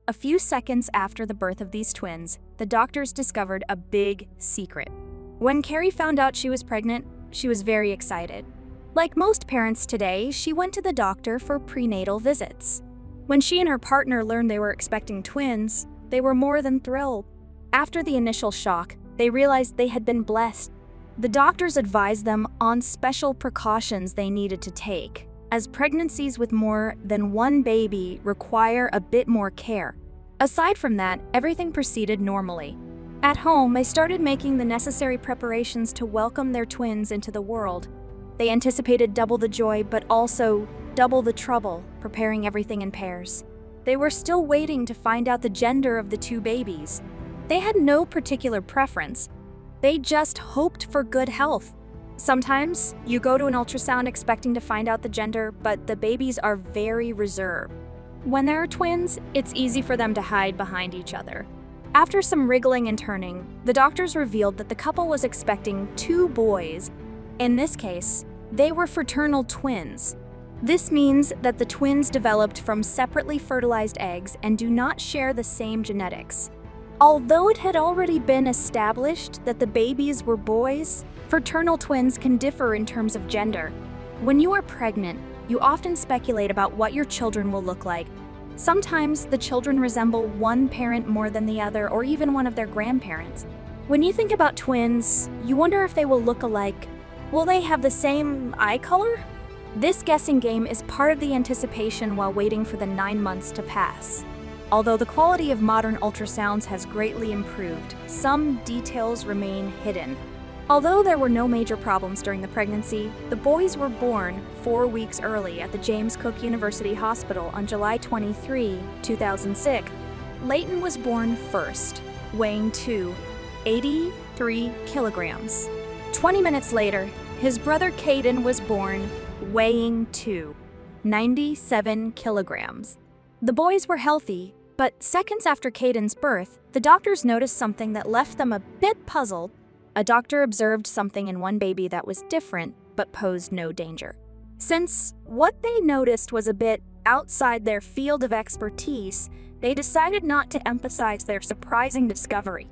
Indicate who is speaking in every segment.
Speaker 1: A few seconds after the birth of these twins, the doctors discovered a big secret. When Carrie found out she was pregnant, she was very excited. Like most parents today, she went to the doctor for prenatal visits. When she and her partner learned they were expecting twins, they were more than thrilled. After the initial shock, they realized they had been blessed. The doctors advised them on special precautions they needed to take, as pregnancies with more than one baby require a bit more care. Aside from that, everything proceeded normally. At home, they started making the necessary preparations to welcome their twins into the world. They anticipated double the joy, but also double the trouble, preparing everything in pairs. They were still waiting to find out the gender of the two babies. They had no particular preference. They just hoped for good health. Sometimes, you go to an ultrasound expecting to find out the gender, but the babies are very reserved. When there are twins, it's easy for them to hide behind each other. After some wriggling and turning, the doctors revealed that the couple was expecting two boys. In this case, they were fraternal twins. This means that the twins developed from separately fertilized eggs and do not share the same genetics. Although it had already been established that the babies were boys, fraternal twins can differ in terms of gender. When you are pregnant, you often speculate about what your children will look like. Sometimes the children resemble one parent more than the other, or even one of their grandparents. When you think about twins, you wonder if they will look alike. Will they have the same eye color? This guessing game is part of the anticipation while waiting for the 9 months to pass. Although the quality of modern ultrasounds has greatly improved, some details remain hidden. Although there were no major problems during the pregnancy, the boys were born 4 weeks early at the James Cook University Hospital on July 23, 2006. Leighton was born first, weighing 83 kilograms. 20 minutes later, his brother Caden was born, weighing 97 kilograms. The boys were healthy, but seconds after Caden's birth, the doctors noticed something that left them a bit puzzled. A doctor observed something in one baby that was different, but posed no danger. Since what they noticed was a bit outside their field of expertise, they decided not to emphasize their surprising discovery.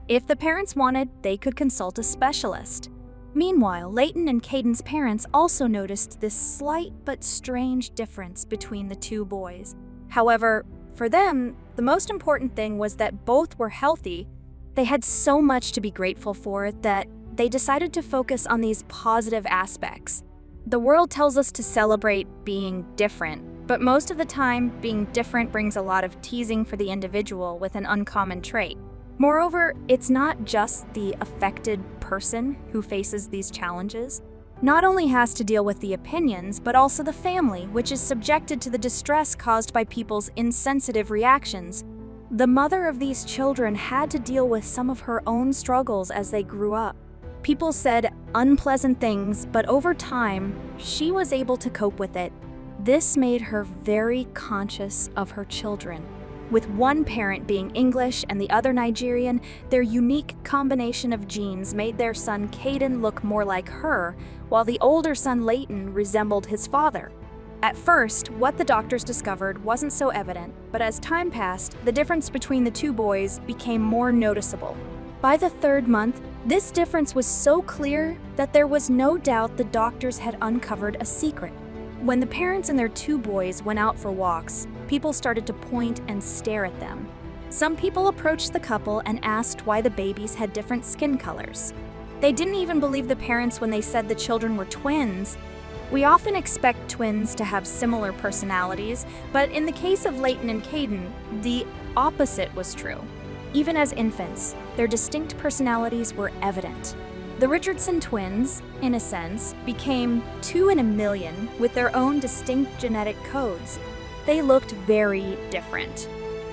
Speaker 1: If the parents wanted, they could consult a specialist. Meanwhile, Leighton and Caden's parents also noticed this slight but strange difference between the two boys. However, for them, the most important thing was that both were healthy. They had so much to be grateful for that they decided to focus on these positive aspects. The world tells us to celebrate being different, but most of the time, being different brings a lot of teasing for the individual with an uncommon trait. Moreover, it's not just the affected person who faces these challenges. Not only has to deal with the opinions, but also the family, which is subjected to the distress caused by people's insensitive reactions. The mother of these children had to deal with some of her own struggles as they grew up. People said unpleasant things, but over time, she was able to cope with it. This made her very conscious of her children. With one parent being English and the other Nigerian, their unique combination of genes made their son Caden look more like her, while the older son Leighton resembled his father. At first, what the doctors discovered wasn't so evident, but as time passed, the difference between the two boys became more noticeable. By the 3rd month, this difference was so clear that there was no doubt the doctors had uncovered a secret. When the parents and their two boys went out for walks, people started to point and stare at them. Some people approached the couple and asked why the babies had different skin colors. They didn't even believe the parents when they said the children were twins. We often expect twins to have similar personalities, but in the case of Leighton and Caden, the opposite was true. Even as infants, their distinct personalities were evident. The Richardson twins, in a sense, became 2 in a million with their own distinct genetic codes. They looked very different.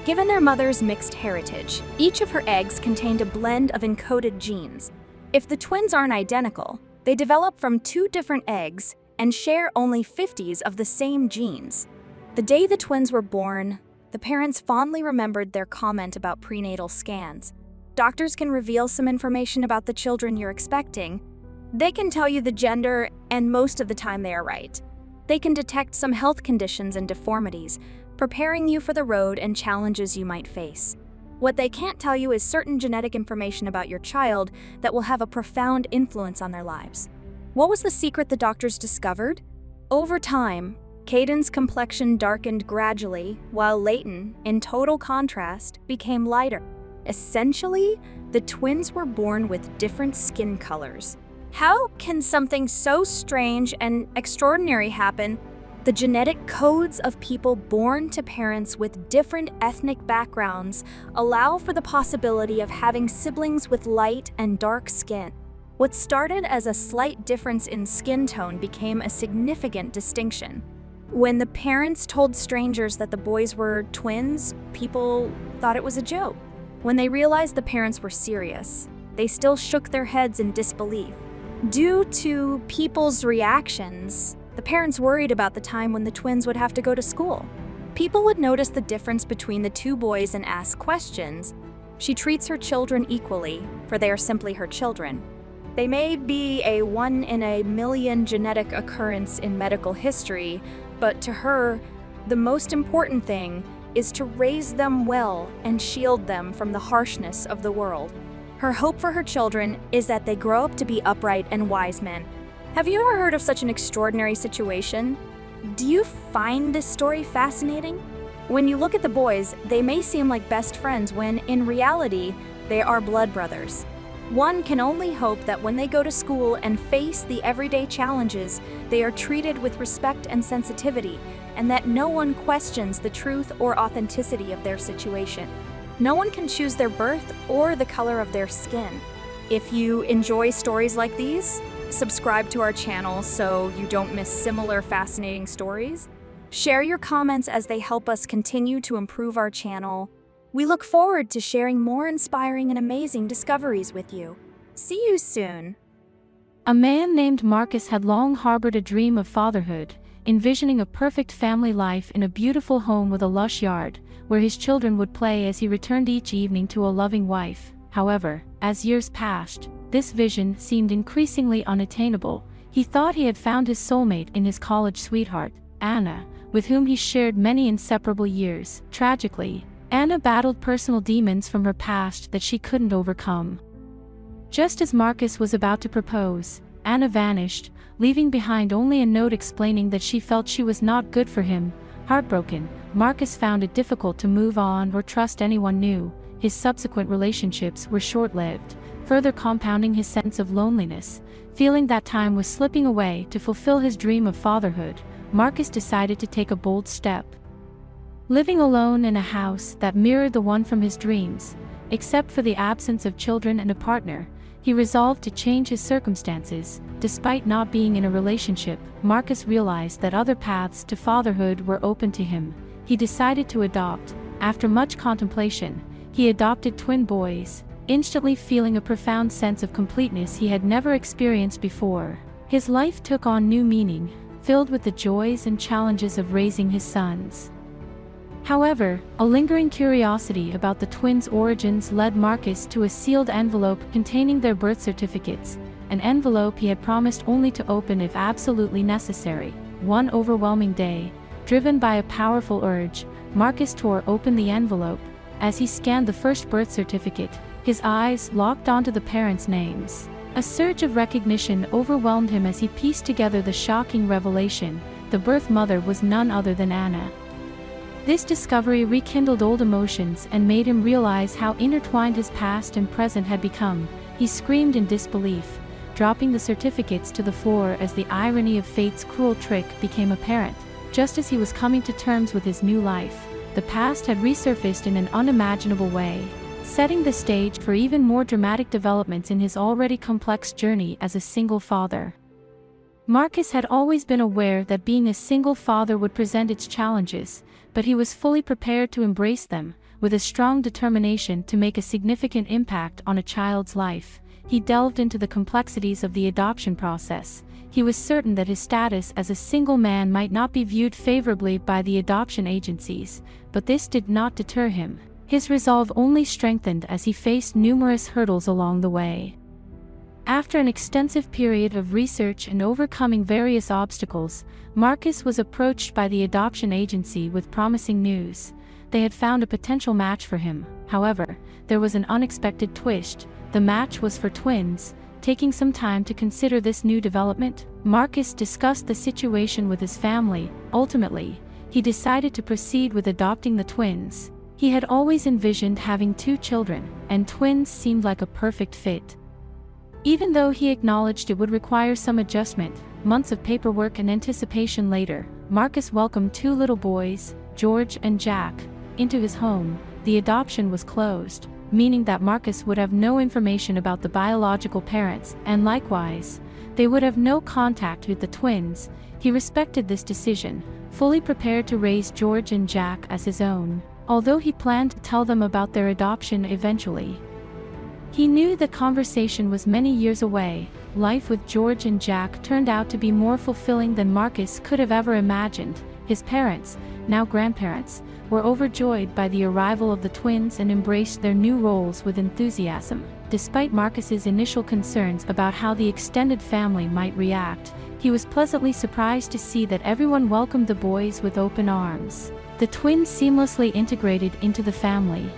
Speaker 1: Given their mother's mixed heritage, each of her eggs contained a blend of encoded genes. If the twins aren't identical, they develop from 2 different eggs and share only 50s of the same genes. The day the twins were born, the parents fondly remembered their comment about prenatal scans. Doctors can reveal some information about the children you're expecting. They can tell you the gender, and most of the time they are right. They can detect some health conditions and deformities, preparing you for the road and challenges you might face. What they can't tell you is certain genetic information about your child that will have a profound influence on their lives. What was the secret the doctors discovered? Over time, Caden's complexion darkened gradually, while Leighton, in total contrast, became lighter. Essentially, the twins were born with different skin colors. How can something so strange and extraordinary happen? The genetic codes of people born to parents with different ethnic backgrounds allow for the possibility of having siblings with light and dark skin. What started as a slight difference in skin tone became a significant distinction. When the parents told strangers that the boys were twins, people thought it was a joke. When they realized the parents were serious, they still shook their heads in disbelief. Due to people's reactions, the parents worried about the time when the twins would have to go to school. People would notice the difference between the two boys and ask questions. She treats her children equally, for they are simply her children. They may be a 1 in a million genetic occurrence in medical history, but to her, the most important thing is to raise them well and shield them from the harshness of the world. Her hope for her children is that they grow up to be upright and wise men. Have you ever heard of such an extraordinary situation? Do you find this story fascinating? When you look at the boys, they may seem like best friends when, in reality, they are blood brothers. One can only hope that when they go to school and face the everyday challenges, they are treated with respect and sensitivity, and that no one questions the truth or authenticity of their situation. No one can choose their birth or the color of their skin. If you enjoy stories like these, subscribe to our channel so you don't miss similar fascinating stories. Share your comments as they help us continue to improve our channel. We look forward to sharing more inspiring and amazing discoveries with you. See you soon.
Speaker 2: A man named Marcus had long harbored a dream of fatherhood, envisioning a perfect family life in a beautiful home with a lush yard, where his children would play as he returned each evening to a loving wife. However, as years passed, this vision seemed increasingly unattainable. He thought he had found his soulmate in his college sweetheart, Anna, with whom he shared many inseparable years. Tragically, Anna battled personal demons from her past that she couldn't overcome. Just as Marcus was about to propose, Anna vanished, leaving behind only a note explaining that she felt she was not good for him. Heartbroken, Marcus found it difficult to move on or trust anyone new. His subsequent relationships were short-lived, further compounding his sense of loneliness. Feeling that time was slipping away to fulfill his dream of fatherhood, Marcus decided to take a bold step. Living alone in a house that mirrored the one from his dreams, except for the absence of children and a partner, he resolved to change his circumstances. Despite not being in a relationship, Marcus realized that other paths to fatherhood were open to him. He decided to adopt. After much contemplation, he adopted twin boys, instantly feeling a profound sense of completeness he had never experienced before. His life took on new meaning, filled with the joys and challenges of raising his sons. However, a lingering curiosity about the twins' origins led Marcus to a sealed envelope containing their birth certificates, an envelope he had promised only to open if absolutely necessary. One overwhelming day, driven by a powerful urge, Marcus tore open the envelope. As he scanned the first birth certificate, his eyes locked onto the parents' names. A surge of recognition overwhelmed him as he pieced together the shocking revelation: the birth mother was none other than Anna. This discovery rekindled old emotions and made him realize how intertwined his past and present had become. He screamed in disbelief, dropping the certificates to the floor as the irony of fate's cruel trick became apparent. Just as he was coming to terms with his new life, the past had resurfaced in an unimaginable way, setting the stage for even more dramatic developments in his already complex journey as a single father. Marcus had always been aware that being a single father would present its challenges, but he was fully prepared to embrace them. With a strong determination to make a significant impact on a child's life, he delved into the complexities of the adoption process. He was certain that his status as a single man might not be viewed favorably by the adoption agencies, but this did not deter him. His resolve only strengthened as he faced numerous hurdles along the way. After an extensive period of research and overcoming various obstacles, Marcus was approached by the adoption agency with promising news. They had found a potential match for him. However, there was an unexpected twist. The match was for twins. Taking some time to consider this new development, Marcus discussed the situation with his family. Ultimately, he decided to proceed with adopting the twins. He had always envisioned having 2 children, and twins seemed like a perfect fit. Even though he acknowledged it would require some adjustment, months of paperwork and anticipation later, Marcus welcomed 2 little boys, George and Jack, into his home. The adoption was closed, meaning that Marcus would have no information about the biological parents, and likewise, they would have no contact with the twins. He respected this decision, fully prepared to raise George and Jack as his own, although he planned to tell them about their adoption eventually. He knew the conversation was many years away. Life with George and Jack turned out to be more fulfilling than Marcus could have ever imagined. His parents, now grandparents, were overjoyed by the arrival of the twins and embraced their new roles with enthusiasm. Despite Marcus's initial concerns about how the extended family might react, he was pleasantly surprised to see that everyone welcomed the boys with open arms. The twins seamlessly integrated into the family,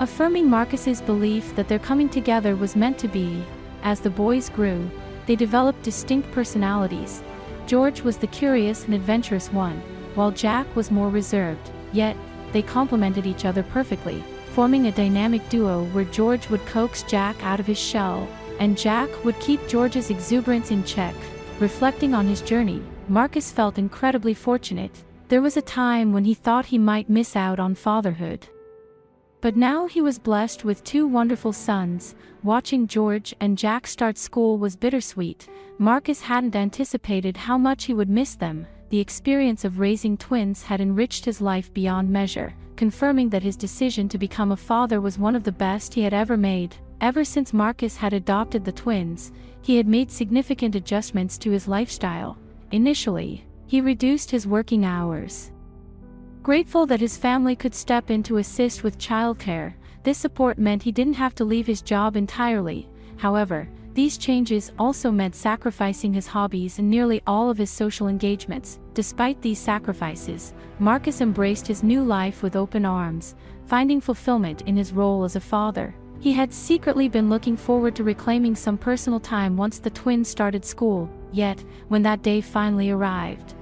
Speaker 2: affirming Marcus's belief that their coming together was meant to be. As the boys grew, they developed distinct personalities. George was the curious and adventurous one, while Jack was more reserved, yet they complemented each other perfectly, forming a dynamic duo where George would coax Jack out of his shell, and Jack would keep George's exuberance in check. Reflecting on his journey, Marcus felt incredibly fortunate. There was a time when he thought he might miss out on fatherhood. But now he was blessed with 2 wonderful sons. Watching George and Jack start school was bittersweet. Marcus hadn't anticipated how much he would miss them. The experience of raising twins had enriched his life beyond measure, confirming that his decision to become a father was one of the best he had ever made. Ever since Marcus had adopted the twins, he had made significant adjustments to his lifestyle. Initially, he reduced his working hours. Grateful that his family could step in to assist with childcare, this support meant he didn't have to leave his job entirely. However, these changes also meant sacrificing his hobbies and nearly all of his social engagements. Despite these sacrifices, Marcus embraced his new life with open arms, finding fulfillment in his role as a father. He had secretly been looking forward to reclaiming some personal time once the twins started school, yet, when that day finally arrived,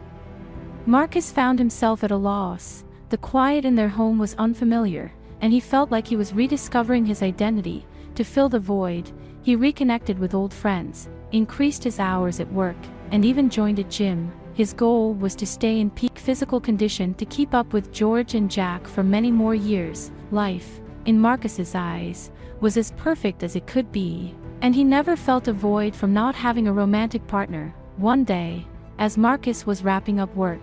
Speaker 2: Marcus found himself at a loss. The quiet in their home was unfamiliar, and he felt like he was rediscovering his identity. To fill the void, he reconnected with old friends, increased his hours at work, and even joined a gym. His goal was to stay in peak physical condition to keep up with George and Jack for many more years. Life, in Marcus's eyes, was as perfect as it could be, and he never felt a void from not having a romantic partner. One day, as Marcus was wrapping up work,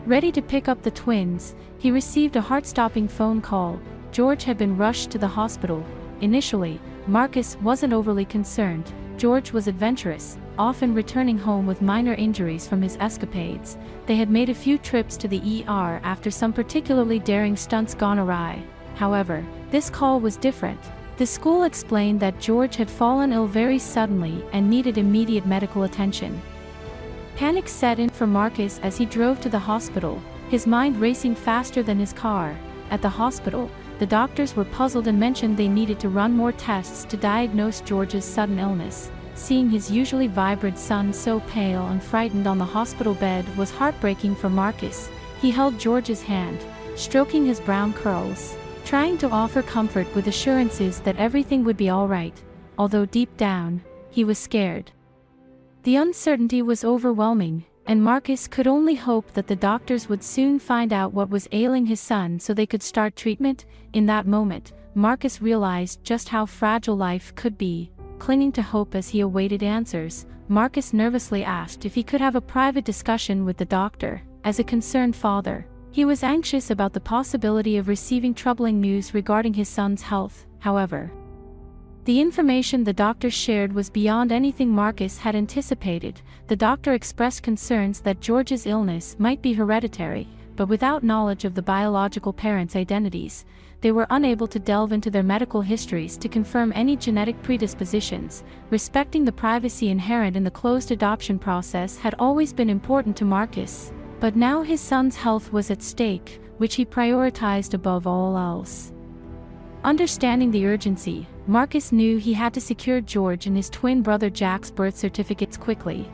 Speaker 2: ready to pick up the twins, he received a heart-stopping phone call. George had been rushed to the hospital. Initially, Marcus wasn't overly concerned. George was adventurous, often returning home with minor injuries from his escapades. They had made a few trips to the ER after some particularly daring stunts gone awry. However, this call was different. The school explained that George had fallen ill very suddenly and needed immediate medical attention. Panic set in for Marcus as he drove to the hospital, his mind racing faster than his car. At the hospital, the doctors were puzzled and mentioned they needed to run more tests to diagnose George's sudden illness. Seeing his usually vibrant son so pale and frightened on the hospital bed was heartbreaking for Marcus. He held George's hand, stroking his brown curls, trying to offer comfort with assurances that everything would be all right, although deep down, he was scared. The uncertainty was overwhelming, and Marcus could only hope that the doctors would soon find out what was ailing his son so they could start treatment. In that moment, Marcus realized just how fragile life could be. Clinging to hope as he awaited answers, Marcus nervously asked if he could have a private discussion with the doctor. As a concerned father, he was anxious about the possibility of receiving troubling news regarding his son's health. However, the information the doctor shared was beyond anything Marcus had anticipated. The doctor expressed concerns that George's illness might be hereditary, but without knowledge of the biological parents' identities, they were unable to delve into their medical histories to confirm any genetic predispositions. Respecting the privacy inherent in the closed adoption process had always been important to Marcus, but now his son's health was at stake, which he prioritized above all else. Understanding the urgency, Marcus knew he had to secure George and his twin brother Jack's birth certificates quickly.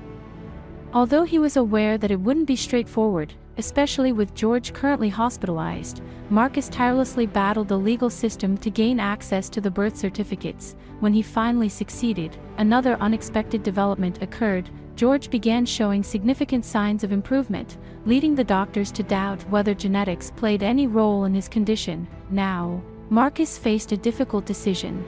Speaker 2: Although he was aware that it wouldn't be straightforward, especially with George currently hospitalized, Marcus tirelessly battled the legal system to gain access to the birth certificates. When he finally succeeded, another unexpected development occurred. George began showing significant signs of improvement, leading the doctors to doubt whether genetics played any role in his condition. Now, Marcus faced a difficult decision.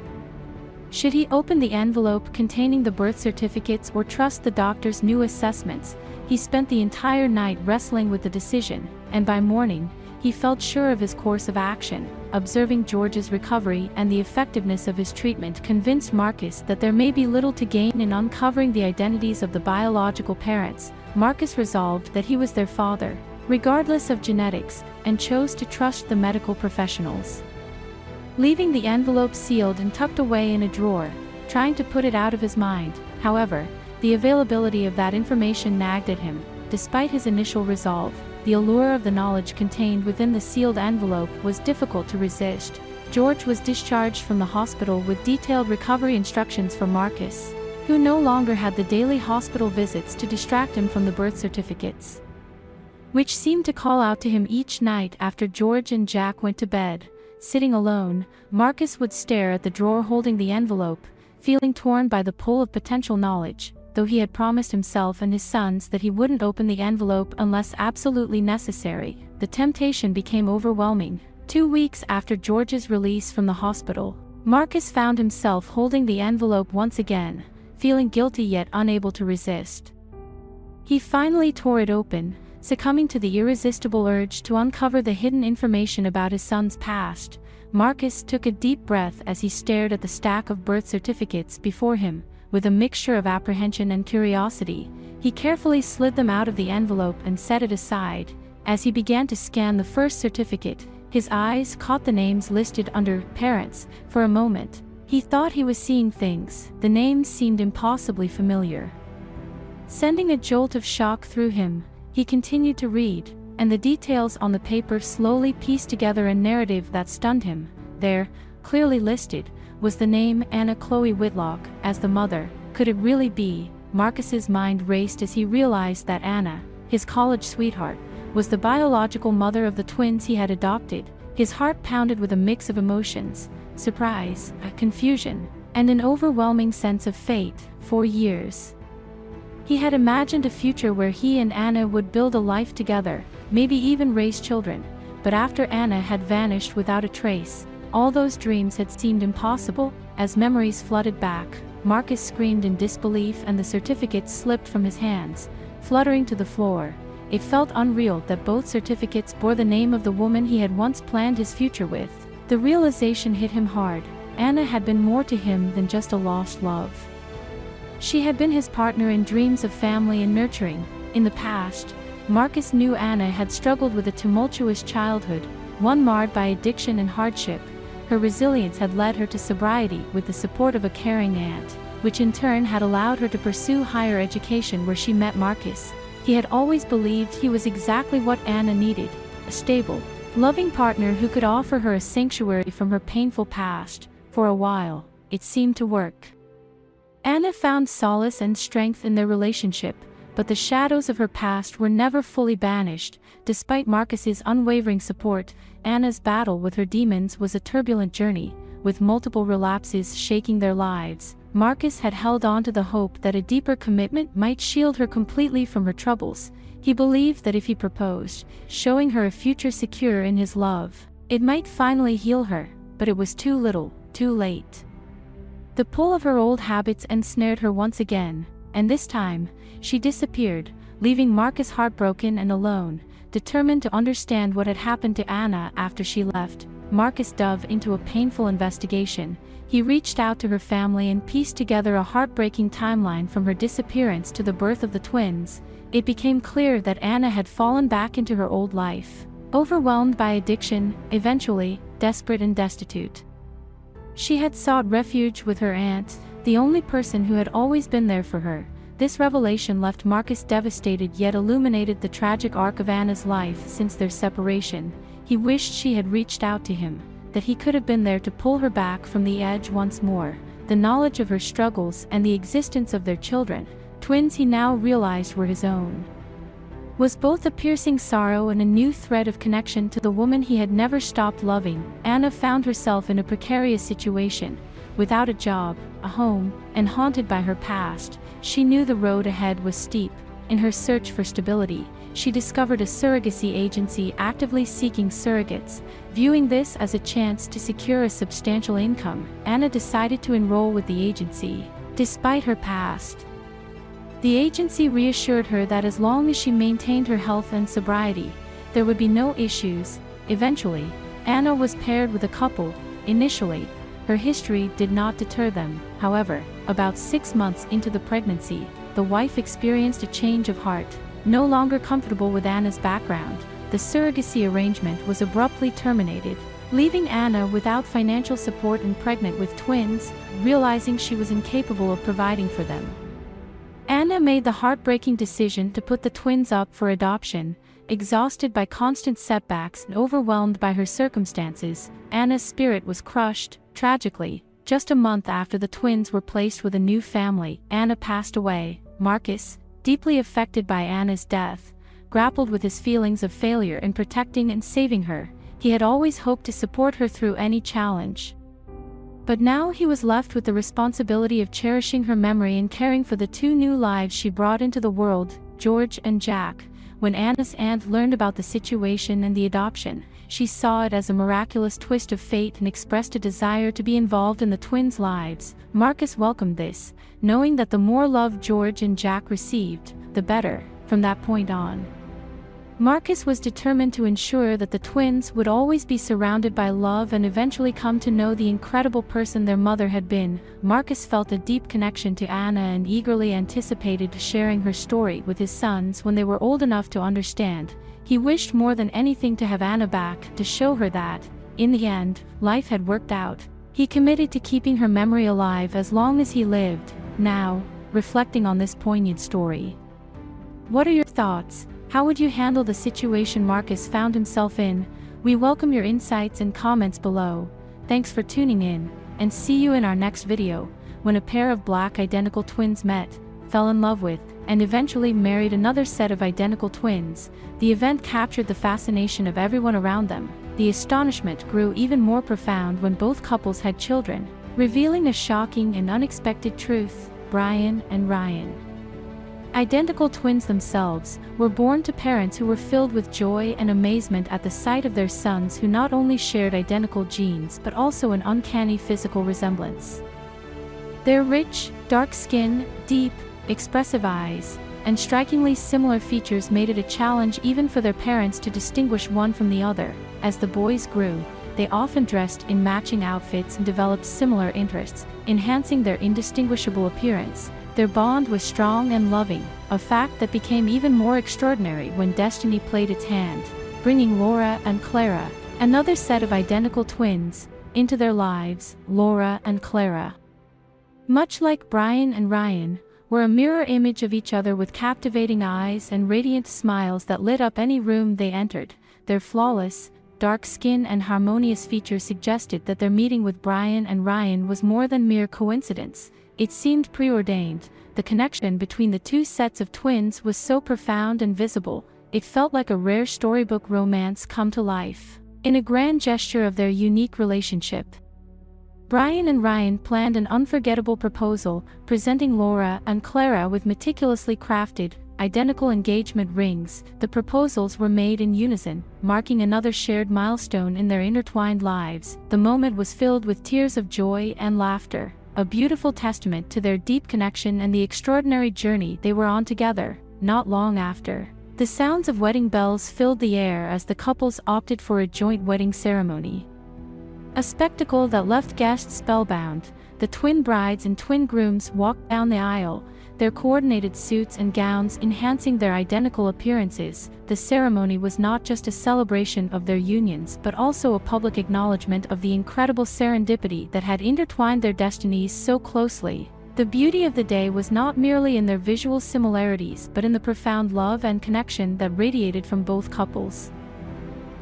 Speaker 2: Should he open the envelope containing the birth certificates or trust the doctor's new assessments? He spent the entire night wrestling with the decision, and by morning, he felt sure of his course of action. Observing George's recovery and the effectiveness of his treatment convinced Marcus that there may be little to gain in uncovering the identities of the biological parents. Marcus resolved that he was their father, regardless of genetics, and chose to trust the medical professionals. Leaving the envelope sealed and tucked away in a drawer, trying to put it out of his mind, however, the availability of that information nagged at him. Despite his initial resolve, the allure of the knowledge contained within the sealed envelope was difficult to resist. George was discharged from the hospital with detailed recovery instructions for Marcus, who no longer had the daily hospital visits to distract him from the birth certificates, which seemed to call out to him each night after George and Jack went to bed. Sitting alone, Marcus would stare at the drawer holding the envelope, feeling torn by the pull of potential knowledge. Though he had promised himself and his sons that he wouldn't open the envelope unless absolutely necessary, the temptation became overwhelming. 2 weeks after George's release from the hospital, Marcus found himself holding the envelope once again, feeling guilty yet unable to resist. He finally tore it open, succumbing to the irresistible urge to uncover the hidden information about his son's past. Marcus took a deep breath as he stared at the stack of birth certificates before him. With a mixture of apprehension and curiosity, he carefully slid them out of the envelope and set it aside. As he began to scan the first certificate, his eyes caught the names listed under parents. For a moment, he thought he was seeing things. The names seemed impossibly familiar. Sending a jolt of shock through him, he continued to read, and the details on the paper slowly pieced together a narrative that stunned him. There, clearly listed, was the name Anna Chloe Whitlock as the mother. Could it really be? Marcus's mind raced as he realized that Anna, his college sweetheart, was the biological mother of the twins he had adopted. His heart pounded with a mix of emotions: surprise, confusion, and an overwhelming sense of fate. For years, he had imagined a future where he and Anna would build a life together, maybe even raise children. But after Anna had vanished without a trace, all those dreams had seemed impossible. As memories flooded back, Marcus screamed in disbelief and the certificates slipped from his hands, fluttering to the floor. It felt unreal that both certificates bore the name of the woman he had once planned his future with. The realization hit him hard. Anna had been more to him than just a lost love. She had been his partner in dreams of family and nurturing. In the past, Marcus knew Anna had struggled with a tumultuous childhood, one marred by addiction and hardship. Her resilience had led her to sobriety with the support of a caring aunt, which in turn had allowed her to pursue higher education where she met Marcus. He had always believed he was exactly what Anna needed: a stable, loving partner who could offer her a sanctuary from her painful past. For a while, it seemed to work. Anna found solace and strength in their relationship, but the shadows of her past were never fully banished. Despite Marcus's unwavering support, Anna's battle with her demons was a turbulent journey, with multiple relapses shaking their lives. Marcus had held on to the hope that a deeper commitment might shield her completely from her troubles. He believed that if he proposed, showing her a future secure in his love, it might finally heal her, but it was too little, too late. The pull of her old habits ensnared her once again, and this time, she disappeared, leaving Marcus heartbroken and alone. Determined to understand what had happened to Anna after she left, Marcus dove into a painful investigation. He reached out to her family and pieced together a heartbreaking timeline from her disappearance to the birth of the twins. it became clear that Anna had fallen back into her old life. Overwhelmed by addiction, eventually, desperate and destitute. She had sought refuge with her aunt, the only person who had always been there for her. This revelation left Marcus devastated yet illuminated the tragic arc of Anna's life since their separation. He wished she had reached out to him, that he could have been there to pull her back from the edge once more. The knowledge of her struggles and the existence of their children, twins he now realized were his own, was both a piercing sorrow and a new thread of connection to the woman he had never stopped loving. Anna found herself in a precarious situation, without a job, a home, and haunted by her past. She knew the road ahead was steep. In her search for stability, she discovered a surrogacy agency actively seeking surrogates. Viewing this as a chance to secure a substantial income, Anna decided to enroll with the agency. Despite her past, the agency reassured her that as long as she maintained her health and sobriety, there would be no issues. Eventually, Anna was paired with a couple. Initially, her history did not deter them. However, about 6 months into the pregnancy, the wife experienced a change of heart. No longer comfortable with Anna's background, the surrogacy arrangement was abruptly terminated, leaving Anna without financial support and pregnant with twins, realizing she was incapable of providing for them. Anna made the heartbreaking decision to put the twins up for adoption. Exhausted by constant setbacks and overwhelmed by her circumstances, Anna's spirit was crushed. Tragically, just a month after the twins were placed with a new family, Anna passed away. Marcus, deeply affected by Anna's death, grappled with his feelings of failure in protecting and saving her. He had always hoped to support her through any challenge, but now he was left with the responsibility of cherishing her memory and caring for the 2 new lives she brought into the world, George and Jack. When Anna's aunt learned about the situation and the adoption, she saw it as a miraculous twist of fate and expressed a desire to be involved in the twins' lives. Marcus welcomed this, knowing that the more love George and Jack received, the better. From that point on, Marcus was determined to ensure that the twins would always be surrounded by love and eventually come to know the incredible person their mother had been. Marcus felt a deep connection to Anna and eagerly anticipated sharing her story with his sons when they were old enough to understand. He wished more than anything to have Anna back, to show her that, in the end, life had worked out. He committed to keeping her memory alive as long as he lived. Now, reflecting on this poignant story, what are your thoughts? How would you handle the situation Marcus found himself in? We welcome your insights and comments below. Thanks for tuning in, and see you in our next video, when a pair of black identical twins met, fell in love with, and eventually married another set of identical twins. The event captured the fascination of everyone around them. The astonishment grew even more profound when both couples had children, revealing a shocking and unexpected truth. Brian and Ryan, identical twins themselves, were born to parents who were filled with joy and amazement at the sight of their sons who not only shared identical genes but also an uncanny physical resemblance. Their rich, dark skin, deep, expressive eyes, and strikingly similar features made it a challenge even for their parents to distinguish one from the other. As the boys grew, they often dressed in matching outfits and developed similar interests, enhancing their indistinguishable appearance. Their bond was strong and loving, a fact that became even more extraordinary when destiny played its hand, bringing Laura and Clara, another set of identical twins, into their lives. Laura and Clara, much like Brian and Ryan, were a mirror image of each other with captivating eyes and radiant smiles that lit up any room they entered. Their flawless, dark skin and harmonious features suggested that their meeting with Brian and Ryan was more than mere coincidence. It seemed preordained. The connection between the 2 sets of twins was so profound and visible, it felt like a rare storybook romance come to life. In a grand gesture of their unique relationship, Brian and Ryan planned an unforgettable proposal, presenting Laura and Clara with meticulously crafted, identical engagement rings. The proposals were made in unison, marking another shared milestone in their intertwined lives. The moment was filled with tears of joy and laughter, a beautiful testament to their deep connection and the extraordinary journey they were on together. Not long after, the sounds of wedding bells filled the air as the couples opted for a joint wedding ceremony. A spectacle that left guests spellbound. The twin brides and twin grooms walked down the aisle, their coordinated suits and gowns enhancing their identical appearances. The ceremony was not just a celebration of their unions but also a public acknowledgement of the incredible serendipity that had intertwined their destinies so closely. The beauty of the day was not merely in their visual similarities but in the profound love and connection that radiated from both couples.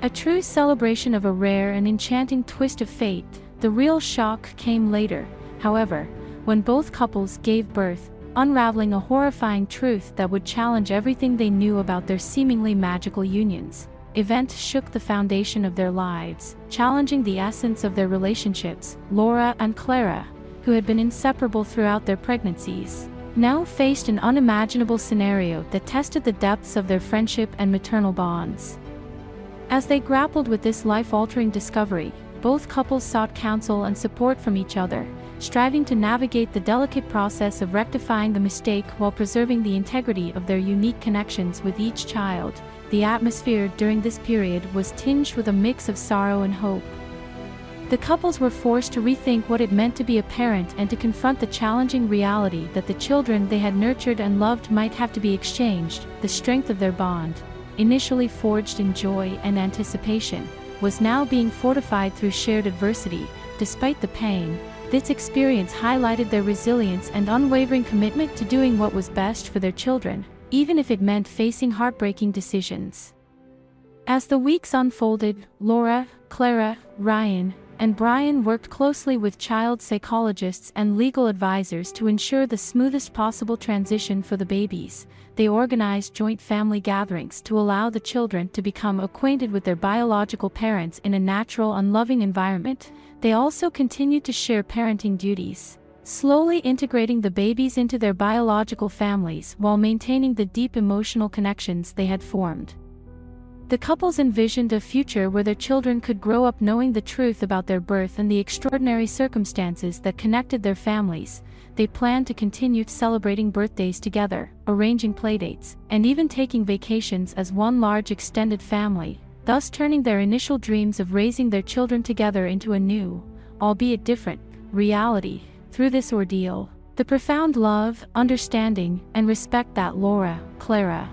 Speaker 2: A true celebration of a rare and enchanting twist of fate. The real shock came later, however, when both couples gave birth, unraveling a horrifying truth that would challenge everything they knew about their seemingly magical unions. Event shook the foundation of their lives, challenging the essence of their relationships. Laura and Clara, who had been inseparable throughout their pregnancies, now faced an unimaginable scenario that tested the depths of their friendship and maternal bonds. As they grappled with this life-altering discovery, both couples sought counsel and support from each other, striving to navigate the delicate process of rectifying the mistake while preserving the integrity of their unique connections with each child. The atmosphere during this period was tinged with a mix of sorrow and hope. The couples were forced to rethink what it meant to be a parent and to confront the challenging reality that the children they had nurtured and loved might have to be exchanged. The strength of their bond, initially forged in joy and anticipation, was now being fortified through shared adversity. Despite the pain, this experience highlighted their resilience and unwavering commitment to doing what was best for their children, even if it meant facing heartbreaking decisions. As the weeks unfolded, Laura, Clara, Ryan, and Brian worked closely with child psychologists and legal advisors to ensure the smoothest possible transition for the babies. They organized joint family gatherings to allow the children to become acquainted with their biological parents in a natural and loving environment. They also continued to share parenting duties, slowly integrating the babies into their biological families while maintaining the deep emotional connections they had formed. The couples envisioned a future where their children could grow up knowing the truth about their birth and the extraordinary circumstances that connected their families. They planned to continue celebrating birthdays together, arranging playdates, and even taking vacations as one large extended family, thus turning their initial dreams of raising their children together into a new, albeit different, reality. Through this ordeal, the profound love, understanding, and respect that Laura, Clara,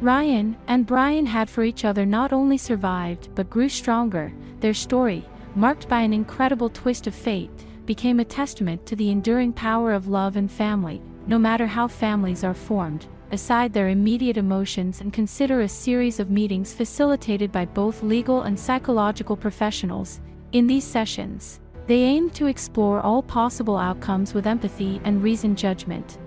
Speaker 2: Ryan, and Brian had for each other not only survived but grew stronger. Their story, marked by an incredible twist of fate, became a testament to the enduring power of love and family. No matter how families are formed, aside their immediate emotions and consider a series of meetings facilitated by both legal and psychological professionals. In these sessions, they aimed to explore all possible outcomes with empathy and reasoned judgment.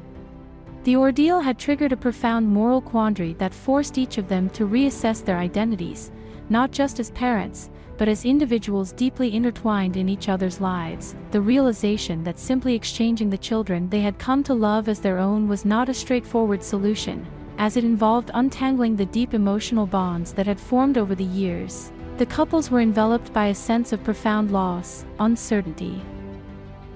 Speaker 2: The ordeal had triggered a profound moral quandary that forced each of them to reassess their identities, not just as parents, but as individuals deeply intertwined in each other's lives. The realization that simply exchanging the children they had come to love as their own was not a straightforward solution, as it involved untangling the deep emotional bonds that had formed over the years. The couples were enveloped by a sense of profound loss, uncertainty,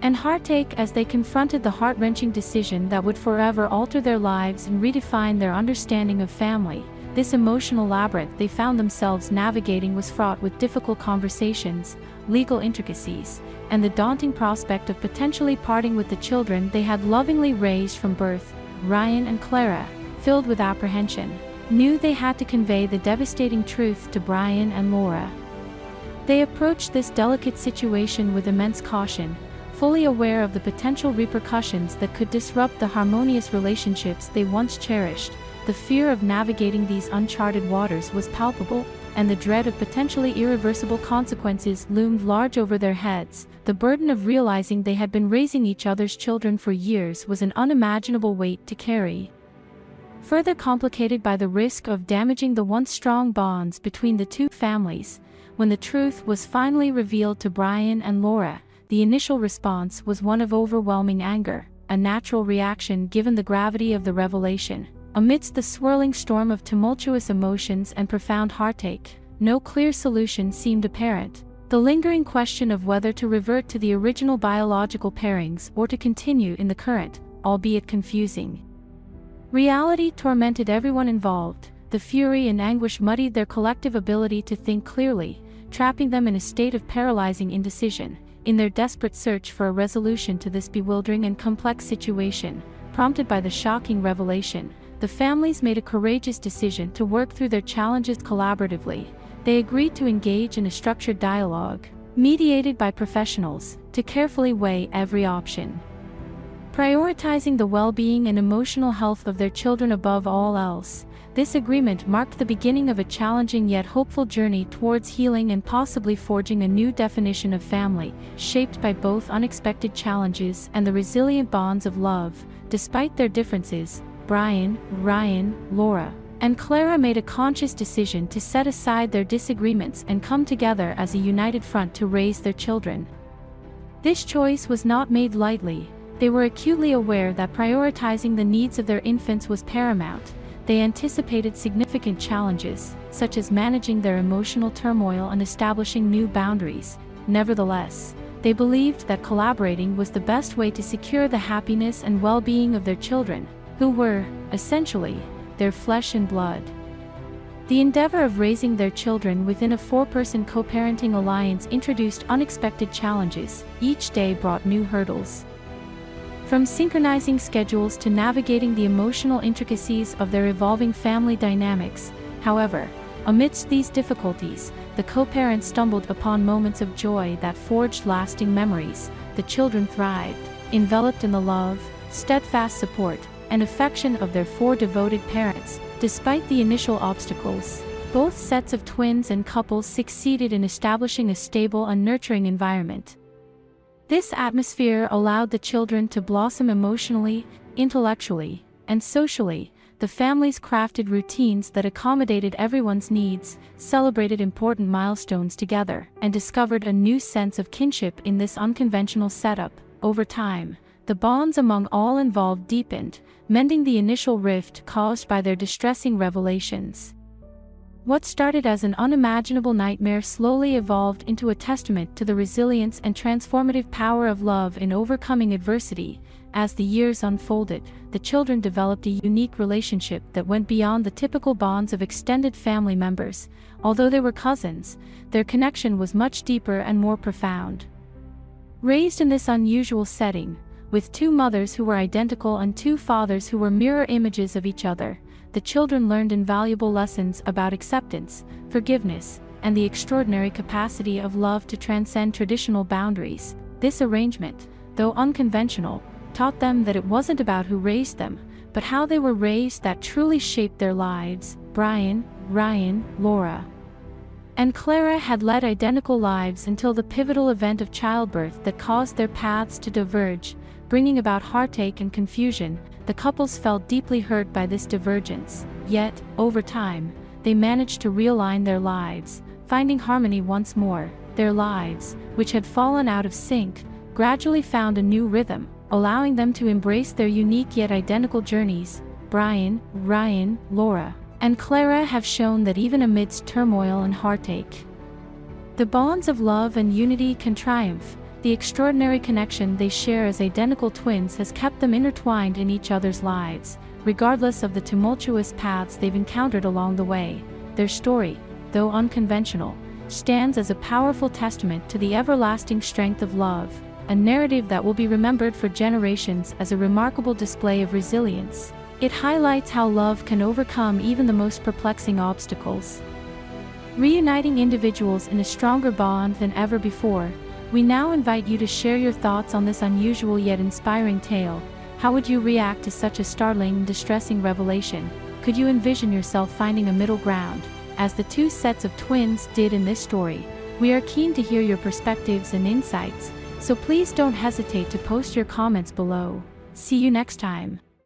Speaker 2: and heartache as they confronted the heart-wrenching decision that would forever alter their lives and redefine their understanding of family. This emotional labyrinth they found themselves navigating was fraught with difficult conversations, legal intricacies, and the daunting prospect of potentially parting with the children they had lovingly raised from birth. Ryan and Clara, filled with apprehension, knew they had to convey the devastating truth to Brian and Laura. They approached this delicate situation with immense caution, fully aware of the potential repercussions that could disrupt the harmonious relationships they once cherished. The fear of navigating these uncharted waters was palpable, and the dread of potentially irreversible consequences loomed large over their heads. The burden of realizing they had been raising each other's children for years was an unimaginable weight to carry, further complicated by the risk of damaging the once strong bonds between the two families. When the truth was finally revealed to Brian and Laura, the initial response was one of overwhelming anger, a natural reaction given the gravity of the revelation. Amidst the swirling storm of tumultuous emotions and profound heartache, no clear solution seemed apparent. The lingering question of whether to revert to the original biological pairings or to continue in the current, albeit confusing, reality tormented everyone involved. The fury and anguish muddied their collective ability to think clearly, trapping them in a state of paralyzing indecision. In their desperate search for a resolution to this bewildering and complex situation, prompted by the shocking revelation, the families made a courageous decision to work through their challenges collaboratively. They agreed to engage in a structured dialogue, mediated by professionals, to carefully weigh every option, prioritizing the well-being and emotional health of their children above all else. This agreement marked the beginning of a challenging yet hopeful journey towards healing and possibly forging a new definition of family, shaped by both unexpected challenges and the resilient bonds of love. Despite their differences, Brian, Ryan, Laura, and Clara made a conscious decision to set aside their disagreements and come together as a united front to raise their children. This choice was not made lightly. They were acutely aware that prioritizing the needs of their infants was paramount. They anticipated significant challenges, such as managing their emotional turmoil and establishing new boundaries. Nevertheless, they believed that collaborating was the best way to secure the happiness and well-being of their children, who were, essentially, their flesh and blood. The endeavor of raising their children within a four-person co-parenting alliance introduced unexpected challenges. Each day brought new hurdles. From synchronizing schedules to navigating the emotional intricacies of their evolving family dynamics. However, amidst these difficulties, the co-parents stumbled upon moments of joy that forged lasting memories. The children thrived, enveloped in the love, steadfast support, and affection of their four devoted parents. Despite the initial obstacles, both sets of twins and couples succeeded in establishing a stable and nurturing environment. This atmosphere allowed the children to blossom emotionally, intellectually, and socially. The families crafted routines that accommodated everyone's needs, celebrated important milestones together, and discovered a new sense of kinship in this unconventional setup. Over time, the bonds among all involved deepened, mending the initial rift caused by their distressing revelations. What started as an unimaginable nightmare slowly evolved into a testament to the resilience and transformative power of love in overcoming adversity. As the years unfolded, the children developed a unique relationship that went beyond the typical bonds of extended family members. Although they were cousins, their connection was much deeper and more profound. Raised in this unusual setting, with two mothers who were identical and two fathers who were mirror images of each other, the children learned invaluable lessons about acceptance, forgiveness, and the extraordinary capacity of love to transcend traditional boundaries. This arrangement, though unconventional, taught them that it wasn't about who raised them, but how they were raised that truly shaped their lives. Brian, Ryan, Laura, and Clara had led identical lives until the pivotal event of childbirth that caused their paths to diverge, bringing about heartache and confusion. The couples felt deeply hurt by this divergence, yet, over time, they managed to realign their lives, finding harmony once more. Their lives, which had fallen out of sync, gradually found a new rhythm, allowing them to embrace their unique yet identical journeys. Brian, Ryan, Laura, and Clara have shown that even amidst turmoil and heartache, the bonds of love and unity can triumph. The extraordinary connection they share as identical twins has kept them intertwined in each other's lives, regardless of the tumultuous paths they've encountered along the way. Their story, though unconventional, stands as a powerful testament to the everlasting strength of love, a narrative that will be remembered for generations as a remarkable display of resilience. It highlights how love can overcome even the most perplexing obstacles, reuniting individuals in a stronger bond than ever before. We now invite you to share your thoughts on this unusual yet inspiring tale. How would you react to such a startling and distressing revelation? Could you envision yourself finding a middle ground, as the two sets of twins did in this story? We are keen to hear your perspectives and insights, so please don't hesitate to post your comments below. See you next time.